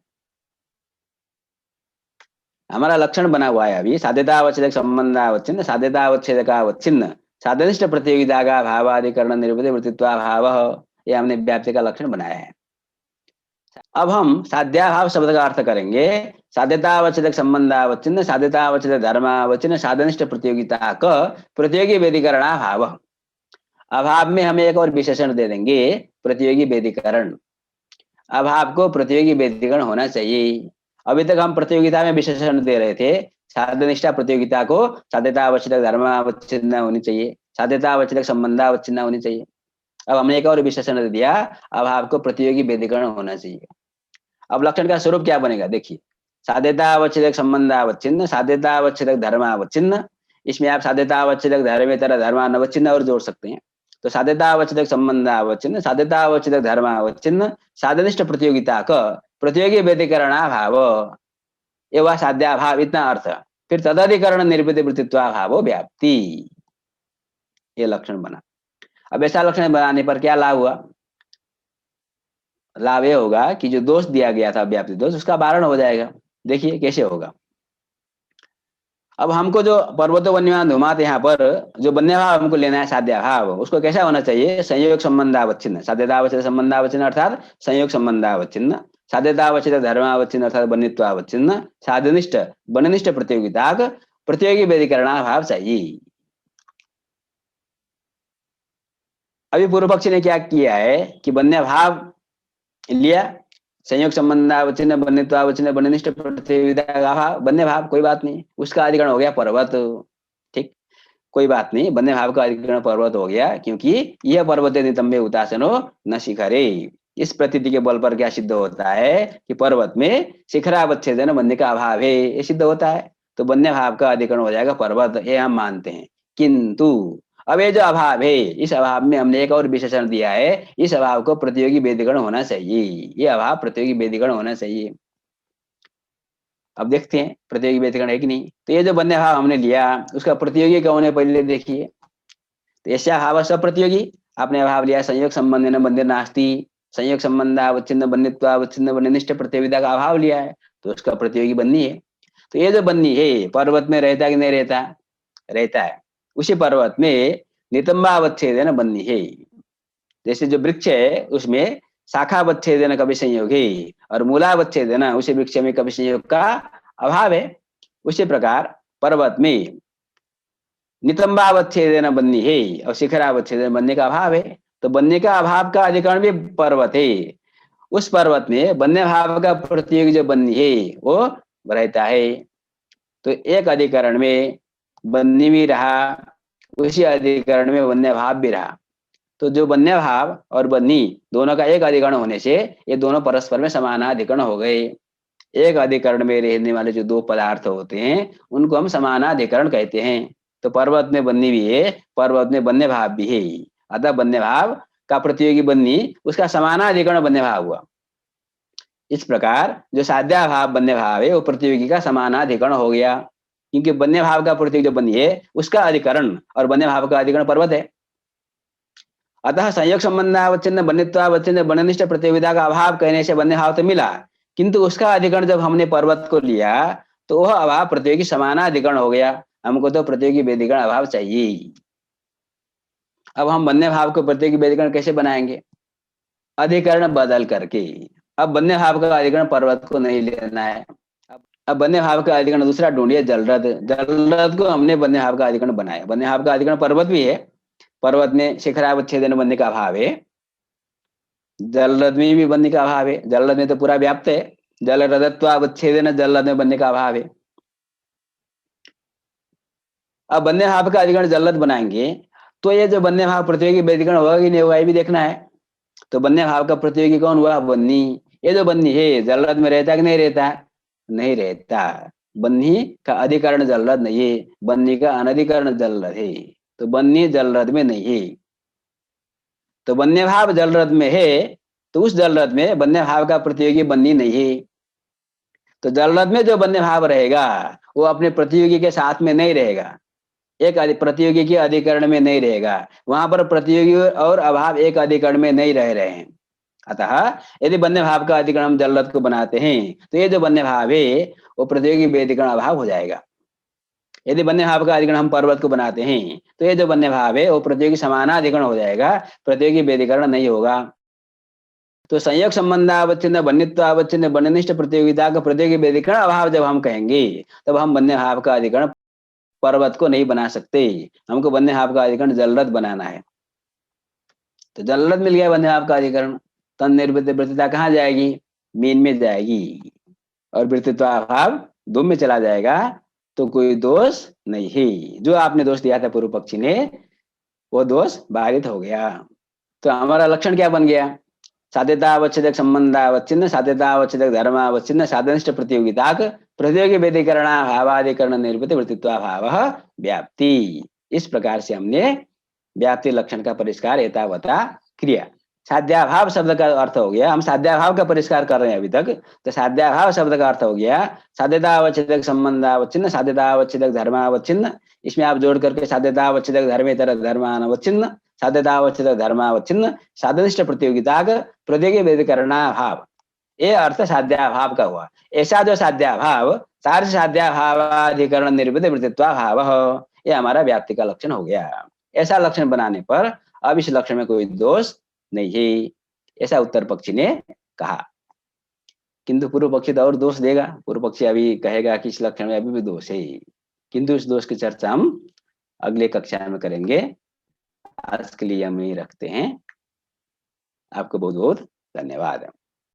हमारा लक्षण बना हुआ है अभी, साध्यतावच्छेदक संबंधावच्छिन्न साध्यतावच्छेदकावच्छिन्न साधनिष्ठ प्रतियोगिता का भावाधिकरण निरूपित वृत्तित्वा भाव, ये हमने व्याप्ति का लक्षण बनाया है। अब हम साध्याभाव शब्द का अर्थ करेंगे, साध्यतावच्छेदक संबंधावच्छिन्न साध्यतावच्छेदक धर्मावच्छिन्न साधनिष्ठ प्रतियोगिता का प्रतियोगी व्यधिकरणा भाव। अभाव में हम एक और विशेषण दे देंगे, प्रतियोगी वेदीकरण। अभाव को प्रतियोगी वेदीकरण होना चाहिए। अभी तक हम प्रतियोगिता में विशेषण दे रहे थे। साध्यनिष्ठा प्रतियोगिता को साध्यता आवश्यक धर्मावच्छिन्न होनी चाहिए, साध्यता आवश्यक संबंधावच्छिन्न होनी चाहिए। अब हमने एक और विशेषण दे दिया, अभाव को प्रतियोगी वेदीकरण होना चाहिए। अब लक्षण का स्वरूप क्या बनेगा देखिए, साध्यता आवच्छेदक संबंधावच्छिन्न, साध्यता आवच्छेदक धर्मावच्छिन्न। इसमें आप साध्यता आवच्छेदक धर्मेतर धर्मानवच्छिन्न और जोड़ सकते हैं। तो साध्यता आवच्छेदक संबंधावच्छिन्न, साध्यता आवच्छेदक धर्मावच्छिन्न, साध्यनिष्ठ प्रतियोगिता का प्रतियोगी वेदीकरणाभाव एवं साध्याभाव, इतना अर्थ। फिर तदधिकरण निर्वृत्ति वृत्तित्वाभाव व्याप्ति, ये लक्षण बना। अब ऐसा लक्षण बनाने पर क्या लाभ हुआ? लाभ ये होगा कि जो दोष दिया गया था व्याप्ति दोष, उसका वारण हो जाएगा। देखिए कैसे होगा। अब हमको जो पर्वतो वन्यमान धुमात, यहाँ पर जो वन्य भाव हमको लेना है साध्या भाव, उसको कैसा होना चाहिए? संयोग संबंधावच्छिन्न, साध्यतावच्छेद संबंधावच्छिन्न अर्थात संयोग संबंधावच्छिन्न, साध्यतावच्छेद धर्मावच्छिन्न अर्थात बन्यत्वावच्छिन्न, साध्यनिष्ठ बननिष्ठ प्रतियोगिता प्रतियोगी वेदीकरणा भाव चाहिए। अभी पूर्व पक्षी ने क्या किया है कि वन्य भाव लिया, संयोग संबंधावच्छिन्न बन्यत्वावच्छिन्न बन्यनिष्ठ प्रतियोगिता का भाव, वन्य भाव कोई बात नहीं, उसका अधिकरण हो गया पर्वत। ठीक, कोई बात नहीं, वन्य भाव का अधिकरण पर्वत हो गया, क्योंकि यह पर्वत नितंबे उतासनो न शिखरे। इस प्रतीति के बल पर क्या सिद्ध होता है कि पर्वत में शिखरावच्छेदन वन्य का अभाव है, ये सिद्ध होता है। तो वन्य भाव का अधिकरण हो जाएगा पर्वत, ये हम मानते हैं। किंतु अब ये जो अभाव है, इस अभाव में हमने एक और विशेषण दिया है, इस अभाव को प्रतियोगी वेदीकरण होना चाहिए। ये अभाव प्रतियोगी वेदीकरण होना चाहिए। अब देखते हैं प्रतियोगी वेदीकरण है कि नहीं। तो ये जो वन्य भाव हमने लिया, उसका प्रतियोगी कौन है पहले देखिए। तो ऐसा भाव सब प्रतियोगी, आपने अभाव लिया संयोग संबंध न बंधे नास्ति, संयोग संबंध अवच्छिन्न बन्यत्वावच्छिन्न बन्यनिष्ठ प्रतियोगिता का अभाव लिया है, तो उसका प्रतियोगी बन्नी है। तो ये जो बन्नी है पर्वत में रहता कि नहीं रहता? रहता है। उसी पर्वत में नितंबावच्छेदन बन्नी है। जैसे जो वृक्ष है उसमें शाखावच्छेदन कभी संयोग है और मूलावच्छेदन उसी वृक्ष में कभी संयोग का अभाव है। उसी प्रकार पर्वत में नितंबावच्छेदन बन्नी है और शिखरावच्छेदन बनने का अभाव है। तो बनने का अभाव का अधिकरण भी पर्वत है। उस पर्वत में वन्य भाव का प्रतियोगी जो बन्नी है वो रहता है। तो एक अधिकरण में बन्नी भी रहा, उसी अधिकरण में वन्य भाव भी रहा। तो जो वन्य भाव और बन्नी दोनों का एक अधिकरण होने से ये दोनों परस्पर में समानाधिकरण हो गए। एक अधिकरण में रहने वाले जो दो पदार्थ होते हैं उनको हम समानाधिकरण कहते हैं। तो पर्वत में बन्नी भी है, पर्वत में वन्य भाव भी है, अतः वन्य भाव का प्रतियोगी बन्नी उसका समानाधिकरण वन्य भाव हुआ। इस प्रकार जो साध्या भाव वन्य भाव है वो प्रतियोगी का समानाधिकरण हो गया, क्योंकि वन्य भाव का प्रतियोगी जो बन्नी है उसका अधिकरण और वन्य भाव का अधिकरण पर्वत है। अतः संयोग संबंधावच्छिन्न बन्यत्वावच्छिन्न बन्यनिष्ठ प्रतियोगिता का अभाव कहने से वन्य भाव तो मिला, किंतु उसका अधिकरण जब हमने पर्वत को लिया तो वह अभाव प्रतियोगी समानाधिकरण हो गया। हमको तो प्रतियोगी वेदीकरण अभाव चाहिए। अब हम वन्य भाव को प्रतियोगी वेदीकरण कैसे बनाएंगे? अधिकरण बदल करके। अब वन्य भाव का अधिकरण पर्वत को नहीं लेना है। अब वन्य भाव का अधिकरण दूसरा ढूंढिए, जलरद। जलरद को हमने वन्य भाव का अधिकरण बनाया। वन्य भाव का अधिकरण पर्वत भी है, पर्वत में शिखरावच्छेदन वन्य का अभाव है, जलरद में भी वन्य का अभाव है। जलरद में तो पूरा व्याप्त है, जलरदत्वावच्छेदन जलरद में वन्य का अभाव है। अब वन्य भाव का अधिकरण जलरद बनाएंगे तो ये जो वन्य भाव प्रतियोगी वेदीकरण होगा कि नहीं होगा ये भी देखना है। तो वन्य भाव का प्रतियोगी कौन हुआ? बन्नी। ये जो बन्नी है जलरद में रहता कि नहीं रहता? नहीं रहता। बन्नी का अधिकरण जलरद नहीं है, बन्नी का अनधिकरण जलरद है। तो बन्नी जलरद में नहीं है। तो वन्य भाव जलरद में है तो उस जलरद में वन्य भाव का प्रतियोगी बन्नी नहीं है। तो जलरद में जो वन्य भाव रहेगा वो अपने प्रतियोगी के साथ में नहीं रहेगा, एक प्रतियोगी के अधिकरण में नहीं रहेगा। वहां पर प्रतियोगी और अभाव एक अधिकरण में नहीं रह रहे हैं। अतः यदि वन्य भाव का अधिकरण हम जलरद को बनाते हैं तो ये जो वन्य भाव है वो प्रतियोगी वेदीकरण अभाव हो जाएगा। यदि वन्य भाव का अधिकरण हम पर्वत को बनाते हैं तो ये जो वन्य भाव है वो प्रतियोगी समानाधिकरण हो जाएगा, प्रतियोगी वेदीकरण नहीं होगा। तो संयोग संबंधावच्छिन्न बन्यत्वावच्छिन्न बन्यनिष्ठ प्रतियोगिता का प्रतियोगी वेदीकरण अभाव जब हम कहेंगे तब हम वन्य भाव का अधिकरण पर्वत को नहीं बना सकते, हमको वन्य भाव का अधिकरण जलरद बनाना है। तो जलरत मिल गया बंधे भाव का अधिकरण, तन निरूपित वृत्तिता कहाँ जाएगी, मीन में जाएगी, और वृत्तित्व अभाव दुम में चला जाएगा, तो कोई दोष नहीं। जो आपने दोष दिया था पूर्व पक्षी ने, वो दोष बाधित हो गया। तो हमारा लक्षण क्या बन गया, साध्यतावच्छेदक संबंधावच्छिन्न साध्यतावच्छेदक धर्मावच्छिन्न साधनिष्ठ प्रतियोगिता प्रतियोगी वेदीकरण भावाधिकरण निरूपित वृत्तित्वाभाव व्याप्ति। इस प्रकार से हमने व्याप्ति लक्षण का परिष्कार एतावता क्रिया। साध्याभाव शब्द का अर्थ हो गया, हम साध्याभाव का परिष्कार कर रहे हैं अभी तक, तो साध्याभाव शब्द का अर्थ हो गया साध्यतावच्छेदक संबंधावच्छिन्न साध्यतावच्छेदक धर्मावच्छिन्न। इसमें आप जोड़ करके साध्यतावच्छेदक धर्मेतर धर्मानवच्छिन्न साध्यतावच्छेदक धर्मावच्छिन्न साधनिष्ठ प्रतियोगिता प्रतियोगी वेदीकरणा भाव, ये अर्थ साध्याभाव का हुआ। ऐसा जो साध्याभाव सार्थ साध्याभावाधिकरण निरूपित वृत्तित्वा भाव, ये हमारा व्याप्ति का लक्षण हो गया। ऐसा लक्षण बनाने पर अब इस लक्षण में कोई दोष नहीं है, ऐसा उत्तर पक्षी ने कहा। किंतु पूर्व पक्षी तो और दोष देगा, पूर्व पक्षी अभी कहेगा कि इस लक्षण में अभी भी दोष है, किंतु इस दोष की चर्चा हम अगले कक्षा में करेंगे। आज के लिए हम यही रखते हैं। आपको बहुत बहुत धन्यवाद।